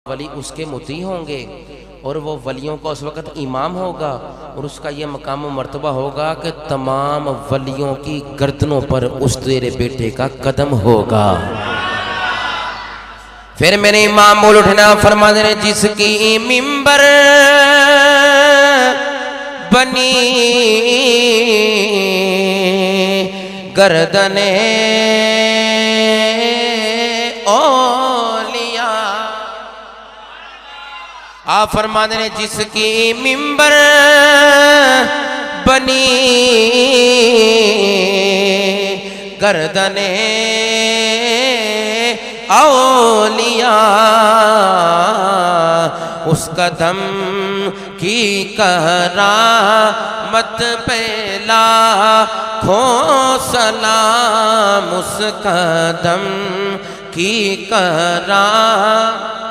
ولی اس کے مطیع ہوں گے اور وہ ولیوں کا اس وقت امام ہوگا، اور اس کا یہ مقام و مرتبہ ہوگا کہ تمام ولیوں کی گردنوں پر اس تیرے بیٹے کا قدم ہوگا۔ پھر میرے امام بول اٹھنا فرما دے جس کی منبر بنی گردن اولیاء، آپ فرما دے جس کی منبر بنی گردن اولیاء، اس قدم کی کرامت پہ لاکھوں سلام، اس قدم کی کرامت